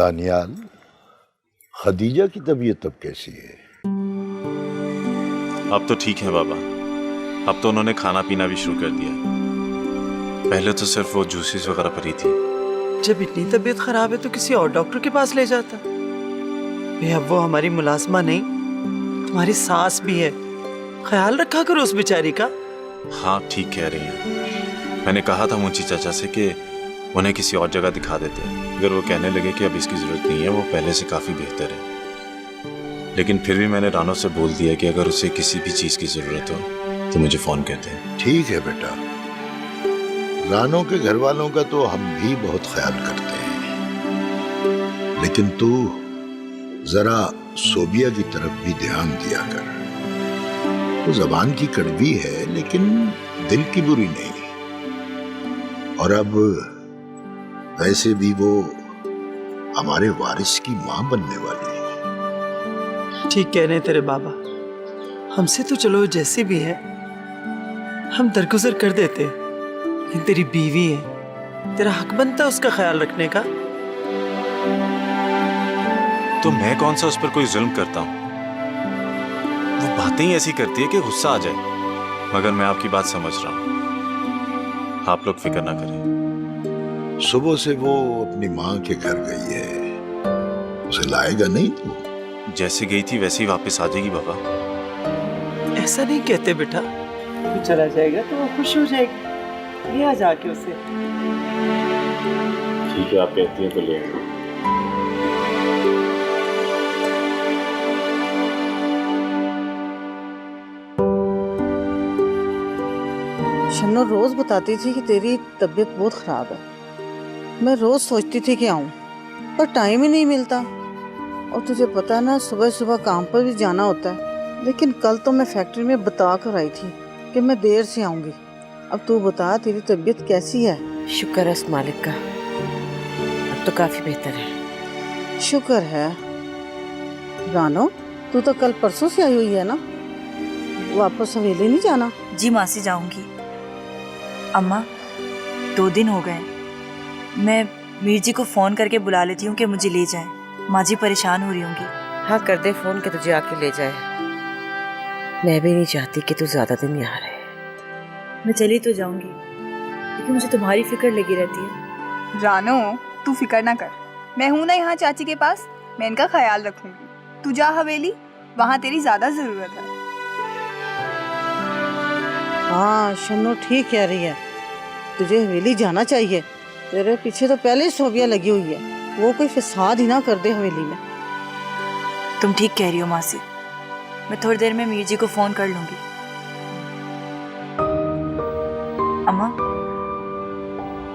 दानियाल, खदीजा की तबीयत अब कैसी है? अब तो ठीक है बाबा। अब तो उन्होंने खाना पीना भी शुरू कर दिया। पहले तो सिर्फ वो जूसेस वगैरह पर ही थी। जब इतनी तबीयत खराब है तो किसी और डॉक्टर के पास ले जाता। अब वो हमारी मुलाजमा नहीं, तुम्हारी सास भी है। ख्याल रखा करो उस बेचारी का। हाँ ठीक कह रही हैं। मैंने कहा था मुंशी चाचा से कि उन्हें किसी और जगह दिखा देते हैं। अगर वो कहने लगे कि अब इसकी जरूरत नहीं है, वो पहले से काफी बेहतर है। लेकिन फिर भी मैंने रानो से बोल दिया कि अगर उसे किसी भी चीज की जरूरत हो तो मुझे फोन कर दे। ठीक है बेटा, रानो के घर वालों का तो हम भी बहुत ख्याल करते हैं, लेकिन तू जरा सोबिया की तरफ भी ध्यान दिया कर। वो जबान की कड़वी है लेकिन दिल की बुरी नहीं। और अब वैसे भी वो हमारे वारिस की मां बनने वाली है। ठीक कह रहे हैं तेरे बाबा। हमसे तो चलो जैसी भी है हम दरगुजर कर देते, लेकिन तेरी बीवी है, तेरा हक बनता है उसका ख्याल रखने का। तो मैं कौन सा उस पर कोई जुल्म करता हूँ? वो बातें ही ऐसी करती है कि गुस्सा आ जाए। मगर मैं आपकी बात समझ रहा हूँ, आप लोग फिक्र ना करें। सुबह से वो अपनी माँ के घर गई है, उसे लाएगा नहीं तू? जैसे गई थी वैसे ही वापस आ जाएगी बाबा। ऐसा नहीं कहते बेटा, तू चला जाएगा तो वो खुश हो जाएगी। ले आ जाके उसे। ठीक है, आप कहती हैं तो ले आऊंगा। शन्नो रोज बताती थी कि तेरी तबीयत बहुत खराब है। मैं रोज सोचती थी कि आऊं, पर टाइम ही नहीं मिलता। और तुझे पता है ना, सुबह सुबह काम पर भी जाना होता है। लेकिन कल तो मैं फैक्ट्री में बता कर आई थी कि मैं देर से आऊंगी। अब तू बता, तेरी तबीयत कैसी है? शुक्र है उस मालिक का, अब तो काफी बेहतर है। शुक्र है। रानो, तू तो कल परसों से आई हुई है ना? वापस हवेली नहीं जाना? जी मासी, जाऊंगी। अम्मा 2 दिन हो गए, मैं मीर जी को फोन करके बुला लेती हूँ कि मुझे ले जाएं। माँ जी परेशान हो रही होंगी। हाँ कर दे फोन के तुझे आके ले जाए। मैं भी नहीं चाहती कि तू ज्यादा दिन यहाँ रहे। मैं चली तो जाऊंगी, लेकिन मुझे तुम्हारी फिक्र लगी रहती है। रानो, तू फिक्र ना कर, मैं हूं ना यहाँ चाची के पास, मैं इनका ख्याल रखूंगी। तू जा हवेली, वहाँ तेरी ज्यादा जरूरत है। हाँ शन्नो ठीक कह रही है, तुझे हवेली जाना चाहिए। तेरे पीछे तो पहले ही सोबिया लगी हुई है, वो कोई फसाद ही ना कर दे हवेली में। तुम ठीक कह रही हो मासी, मैं थोड़ी देर में मीर जी को फोन कर लूंगी। अम्मा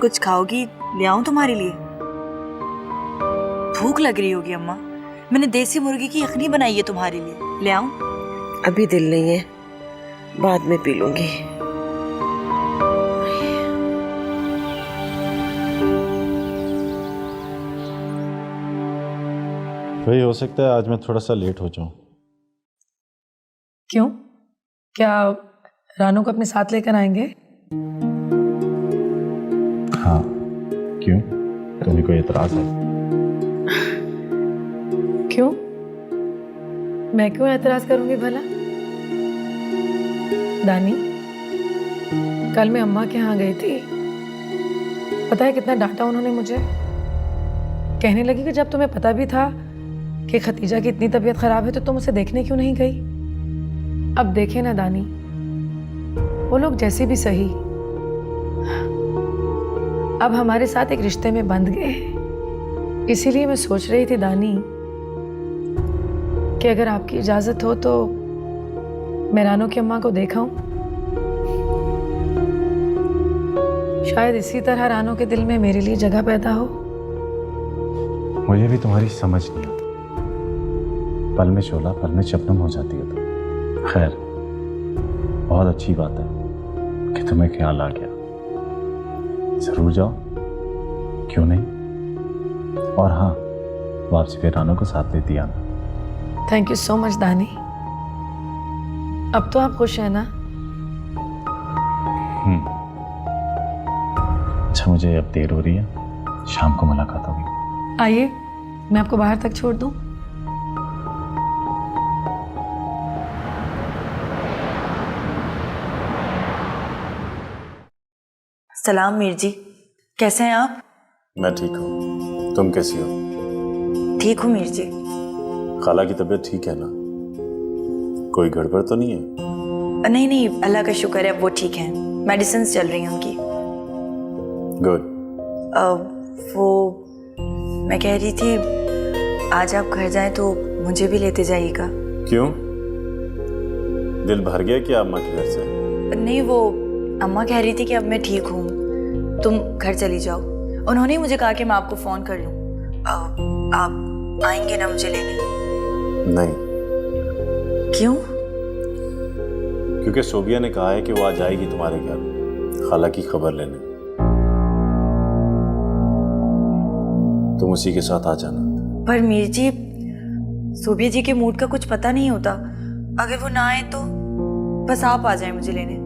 कुछ खाओगी? ले आऊं तुम्हारे लिए? भूख लग रही होगी अम्मा, मैंने देसी मुर्गी की यखनी बनाई है तुम्हारे लिए, ले आऊं? अभी दिल नहीं है, बाद में पी लूंगी। भाई हो सकता है आज मैं थोड़ा सा लेट हो जाऊं। क्यों? क्या रानू को अपने साथ लेकर आएंगे? हाँ, क्यों? तुम्हें कोई एतराज है? क्यों? मैं क्यों एतराज करूंगी भला? दानी, कल मैं अम्मा के यहाँ गई थी, पता है कितना डांटा उन्होंने मुझे। कहने लगी कि जब तुम्हें पता भी था कि खतीजा की इतनी तबीयत खराब है तो तुम उसे देखने क्यों नहीं गई? अब देखे ना दानी, वो लोग जैसे भी सही, अब हमारे साथ एक रिश्ते में बंध गए। इसीलिए मैं सोच रही थी दानी कि अगर आपकी इजाजत हो तो मैं रानो की अम्मा को देखाऊं। शायद इसी तरह रानो के दिल में मेरे लिए जगह पैदा हो। मुझे भी तुम्हारी समझ नहीं आती। पल में शोला पल में शबनम हो जाती है तो। खैर, बहुत अच्छी बात है कि तुम्हें ख्याल आ गया। जरूर जाओ, क्यों नहीं। और हाँ, वापसी पे रानो को साथ लेती आना। थैंक यू सो मच दानी। अब तो आप खुश हैं ना? अच्छा, मुझे अब देर हो रही है, शाम को मुलाकात होगी। आइए, मैं आपको बाहर तक छोड़ दूं? सलाम मीर जी, कैसे हैं आप? मैं ठीक हूँ, तुम कैसी हो? ठीक हूँ मीर जी। खाला की तबीयत ठीक है ना? कोई गड़बड़ तो नहीं है? नहीं नहीं, अल्लाह का शुक्र है, वो ठीक हैं। मेडिसिन चल रही हैं उनकी। गुड। वो मैं कह रही थी, आज आप घर जाएं तो मुझे भी लेते जाइएगा। क्यों, दिल भर गया क्या अम्मा के घर से? नहीं, वो अम्मा कह रही थी कि अब मैं ठीक हूँ, तुम घर चली जाओ। उन्होंने मुझे कहा कि मैं आपको फ़ोन कर लूँ। आप आएंगे ना मुझे लेने? नहीं। क्यों? क्योंकि सोबिया ने कहा है कि वो आ जाएगी तुम्हारे घर खाला की खबर लेने। तुम उसी के साथ आ जाना। पर मीर जी, सोबिया जी के मूड का कुछ पता नहीं होता। अगर वो ना आए तो बस आप आ जाएं मुझे लेने।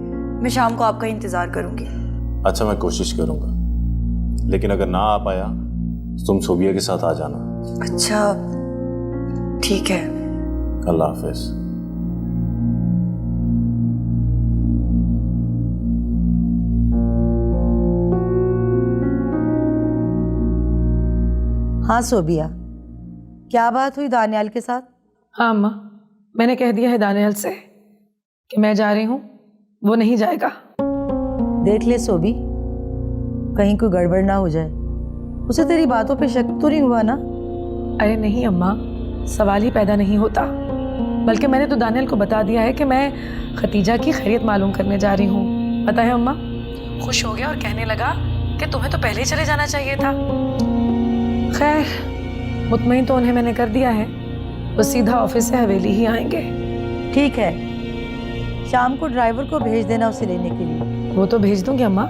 मैं शाम को आपका इंतजार करूंगी। अच्छा, मैं कोशिश करूंगा, लेकिन अगर ना आ पाया तो तुम सोबिया के साथ आ जाना। अच्छा ठीक है। अल्लाह हाफिज। हाँ सोबिया, क्या बात हुई दानियाल के साथ? हाँ अम्मा, मैंने कह दिया है दानियाल से कि मैं जा रही हूँ, वो नहीं जाएगा। देख ले सोबी, कहीं कोई गड़बड़ ना हो जाए। उसे तेरी बातों पे शक तो नहीं हुआ ना? अरे नहीं अम्मा, सवाल ही पैदा नहीं होता। बल्कि मैंने तो दानियाल को बता दिया है कि मैं खतीजा की खैरियत मालूम करने जा रही हूँ। पता है अम्मा, खुश हो गया और कहने लगा कि तुम्हें तो पहले ही चले जाना चाहिए था। खैर, मुतमईन तो उन्हें मैंने कर दिया है, वो सीधा ऑफिस से हवेली ही आएंगे। ठीक है, शाम को ड्राइवर को भेज देना उसे लेने के लिए। वो तो भेज दूंगी अम्मा,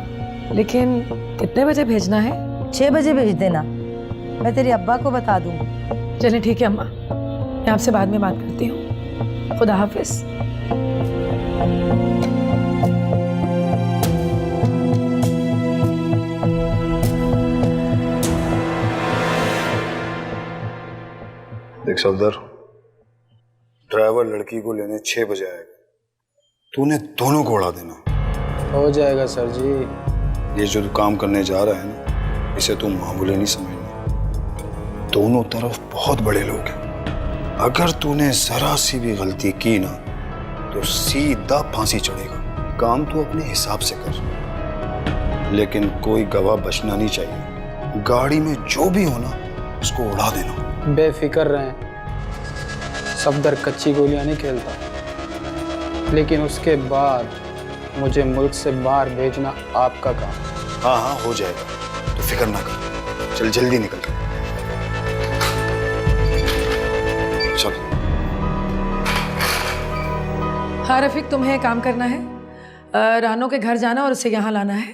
लेकिन कितने बजे भेजना है? 6 बजे भेज देना, मैं तेरे अब्बा को बता दूंगी। चलें ठीक है अम्मा, मैं आपसे बाद में बात करती हूँ। खुदा हाफिज। देख सफदर, ड्राइवर लड़की को लेने 6 बजे आएगा। तूने दोनों को उड़ा देना। हो जाएगा सर जी। ये जो तू काम करने जा रहा है ना, इसे तू मामूली नहीं समझना। दोनों तरफ बहुत बड़े लोग हैं। अगर तूने जरा सी भी गलती की ना तो सीधा फांसी चढ़ेगा। काम तू अपने हिसाब से कर, लेकिन कोई गवाह बचना नहीं चाहिए। गाड़ी में जो भी हो ना, उसको उड़ा देना। बेफिक्र रहें, सफदर कच्ची गोलियां नहीं खेलता, लेकिन उसके बाद मुझे मुल्क से बाहर भेजना आपका काम। हाँ हाँ हो जाएगा, तो फिक्र ना कर। चल जल्दी निकल। चल। हाँ रफीक, तुम्हें काम करना है, रानो के घर जाना और उसे यहाँ लाना है।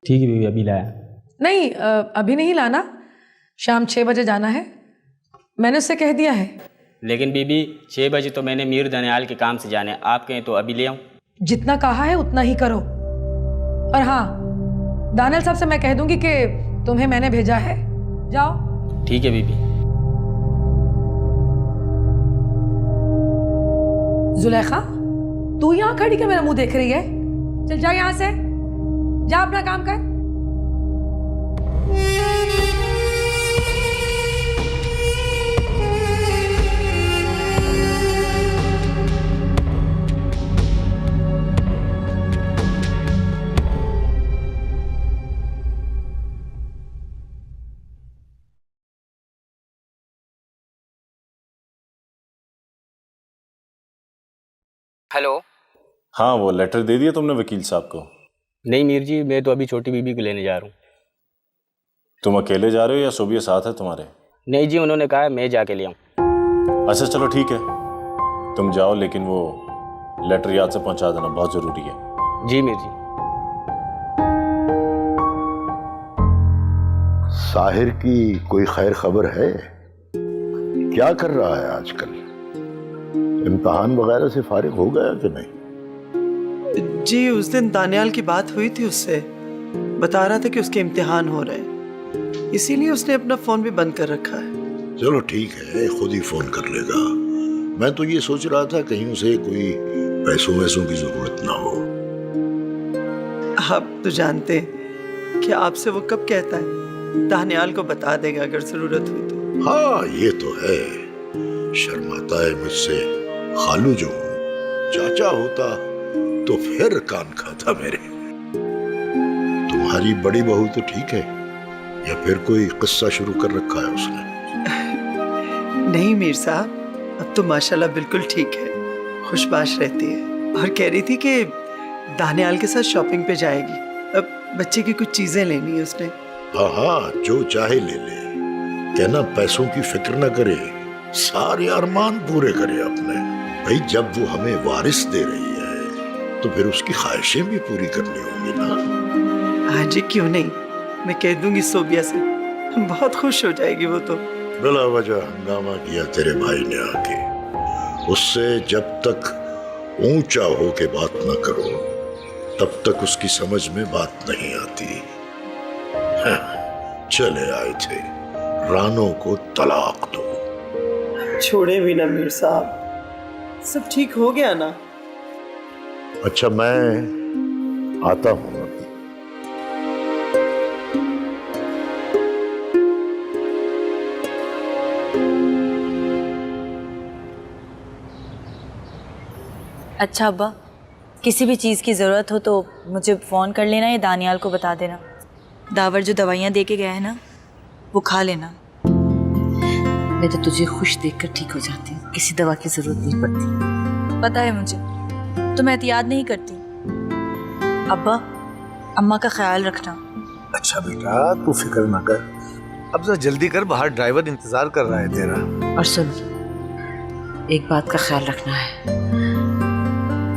ठीक है बीवी, अभी लाया। नहीं, अभी नहीं लाना, शाम 6 बजे जाना है, मैंने उससे कह दिया है। लेकिन बीबी 6 बजे तो मैंने मीर दानियाल के काम से जाने, आप कहें तो अभी ले आऊं? जितना कहा है उतना ही करो। और हाँ, दानियाल साहब से मैं कह दूंगी कि तुम्हें मैंने भेजा है, जाओ। ठीक है बीबी। जुलेखा, तू यहाँ खड़ी के मेरा मुंह देख रही है? चल जा यहाँ से, जा अपना काम कर। हेलो। हाँ, वो लेटर दे दिया तुमने वकील साहब को? नहीं मीर जी, मैं तो अभी छोटी बीबी को लेने जा रहा हूँ। तुम अकेले जा रहे हो या सोबिया साथ है तुम्हारे? नहीं जी, उन्होंने कहा मैं जाके ले आऊँ। अच्छा चलो ठीक है, तुम जाओ, लेकिन वो लेटर याद से पहुंचा देना, बहुत जरूरी है। जी मीर जी। साहिर की कोई खैर खबर है? क्या कर रहा है आजकल? इम्तिहान वगैरह से फारिग हो गया कि नहीं? जी, उस दिन दानियाल की बात हुई थी उससे, बता रहा था कि उसके इम्तिहान हो रहे हैं, इसीलिए उसने अपना फोन भी बंद कर रखा है। चलो ठीक है, खुद ही फोन कर लेगा। मैं तो ये सोच रहा था कहीं उसे कोई पैसों वैसों की जरूरत ना हो। आप तो जानते हैं कि आपसे वो कब कहता है, दानियाल को बता देगा अगर जरूरत हुई तो। हाँ ये तो है, शर्माता है मुझसे। खालू जो हूं, चाचा होता तो फिर कान खाता मेरे। तुम्हारी बड़ी बहू तो ठीक है या फिर कोई किस्सा शुरू कर रखा है उसने? नहीं मीर साहब, अब तो माशाल्लाह बिल्कुल ठीक है, खुशबाश रहती है और कह रही थी कि दानियाल के साथ शॉपिंग पे जाएगी। अब बच्चे की कुछ चीजें लेनी है उसने। हाँ हाँ, जो चाहे ले ले, कहना पैसों की फिक्र न करे, सारे अरमान पूरे करे अपने। भाई जब वो हमें वारिस दे रही है तो फिर उसकी ख्वाहिशें भी पूरी करनी होंगी ना। हाँ जी, क्यों नहीं, मैं कह दूंगी सोबिया से, बहुत खुश हो जाएगी वो तो। बिला वजह हंगामा किया तेरे भाई ने आके। उससे जब तक ऊंचा हो के बात न करो तब तक उसकी समझ में बात नहीं आती। हाँ, चले आए थे, रानो को तलाक दो। छोड़े भी ना मीर साहब, सब ठीक हो गया ना। अच्छा मैं आता हूँ अभी। अच्छा अब्बा, किसी भी चीज़ की ज़रूरत हो तो मुझे फ़ोन कर लेना या दानियाल को बता देना। दावर जो दवाइयाँ दे के गया है ना, वो खा लेना। मैं तो तुझे खुश देखकर ठीक हो जाती हूँ, किसी दवा की जरूरत नहीं पड़ती। पता है मुझे, तो मैं एहतियात नहीं करती। अब्बा, अम्मा का ख्याल रखना। अच्छा बेटा, तू फिक्र ना कर, अब जरा जल्दी कर, बाहर ड्राइवर इंतजार कर रहा है तेरा। और सुन, एक बात का ख्याल रखना है,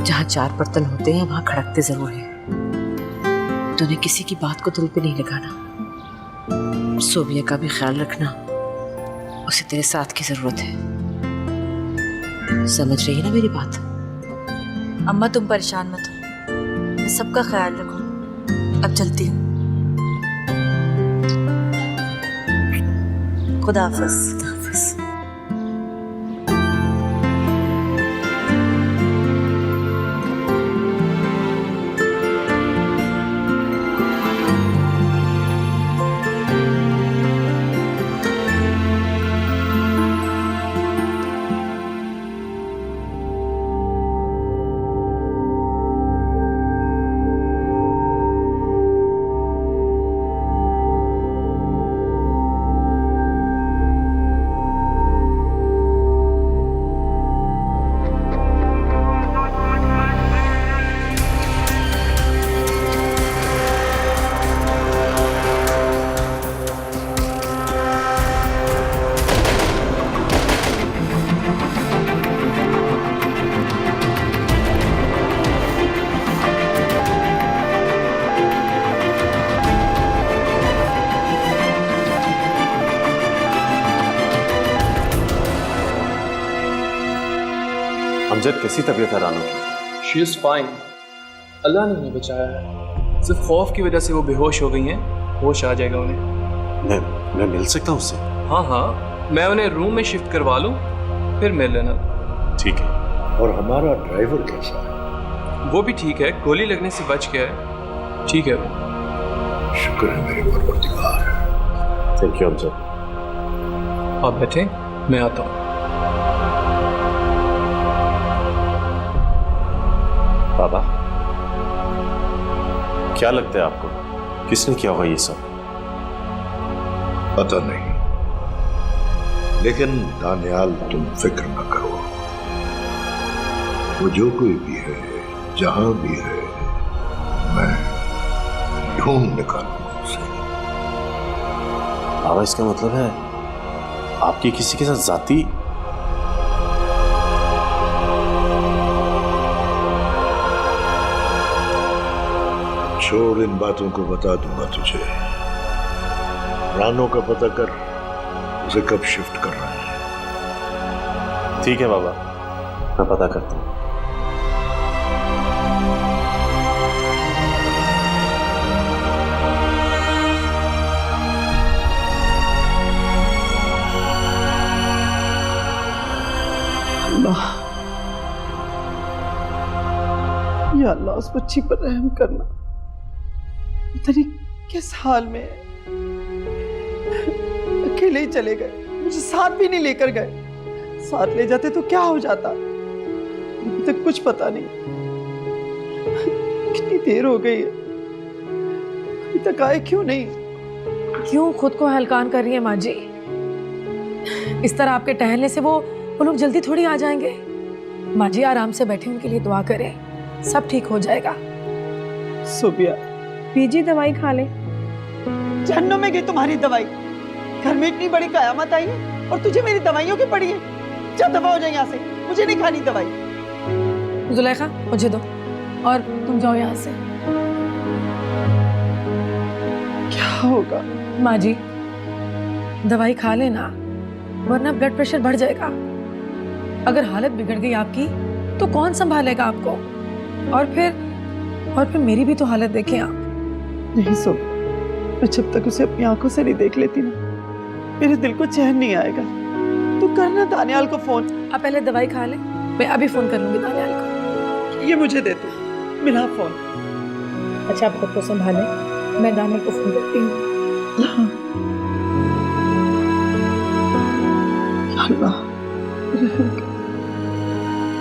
जहाँ चार बर्तन होते हैं वहां खड़कते जरूर हैं। तूने किसी की बात को दिल पे नहीं लगाना। सोबिया का भी ख्याल रखना, उसे तेरे साथ की जरूरत है। समझ रही है ना मेरी बात? अम्मा तुम परेशान मत हो, मैं सबका ख्याल रखूँ। अब चलती हूँ, खुदा हाफिज़। अमजद, कैसी तबीयत है रानो की? शी इज़ फाइन, अल्लाह ने उन्हें बचाया है। सिर्फ खौफ की वजह से वो बेहोश हो गई हैं, होश आ जाएगा उन्हें। मैं मिल सकता हूँ उससे? हाँ हाँ, मैं उन्हें रूम में शिफ्ट करवा लूँ, फिर मिल लेना। ठीक है। और हमारा ड्राइवर कैसा है? वो भी ठीक है, गोली लगने से बच गया है, ठीक है वो। शुक्र है मेरे परवरदिगार। Thank you Amjad. आप बैठे, मैं आता हूँ। बाबा, क्या लगता है आपको, किसने किया होगा ये सब? पता नहीं, लेकिन दानियाल तुम फिक्र न करो, वो जो कोई भी है, जहां भी है, मैं ढूंढ निकालूंगा उसे। बाबा, इसका मतलब है आपकी किसी के साथ जाती? छोड़ इन बातों को, बता दूंगा तुझे। रानो का पता कर, उसे कब शिफ्ट कर रहा है। ठीक है बाबा, मैं पता करता हूँ। या अल्लाह उस बच्ची पर रहम करना, पता नहीं किस हाल में है। अकेले ही चले गए, मुझे साथ भी नहीं लेकर गए। साथ ले जाते तो क्या हो जाता, अभी तक कुछ पता नहीं। कितनी देर हो गई है, अभी तक आए क्यों नहीं? क्यों खुद को हलकान कर रही है माँ जी? इस तरह आपके टहलने से वो लोग जल्दी थोड़ी आ जाएंगे। माँ जी आराम से बैठे, उनके लिए दुआ करें, सब ठीक हो जाएगा। सोबिया, पीजिए, दवाई खा ले। जहन्नुम में गई तुम्हारी दवाई। घर में इतनी बड़ी कयामत आई है और तुझे मेरी दवाइयों की पड़ी है। जा दफा हो जाए यहाँ से, मुझे नहीं खानी दवाई। जुलेखा मुझे दो, और तुम जाओ यहाँ से। क्या होगा? माँ जी दवाई खा लेना, वरना ब्लड प्रेशर बढ़ जाएगा। अगर हालत बिगड़ गई आपकी तो कौन संभालेगा आपको? और फिर मेरी भी तो हालत देखें आप। नहीं सो, मैं जब तक उसे अपनी आंखों से नहीं देख लेती ना, मेरे दिल को चैन नहीं आएगा। तू करना दानियाल को फोन। आप पहले दवाई खा ले, मैं अभी फोन कर लूंगी दानियाल को। ये मुझे दे तू, मिला फोन। अच्छा आप खुद को संभालें, मैं दानियाल को फोन करती हूँ। अल्लाह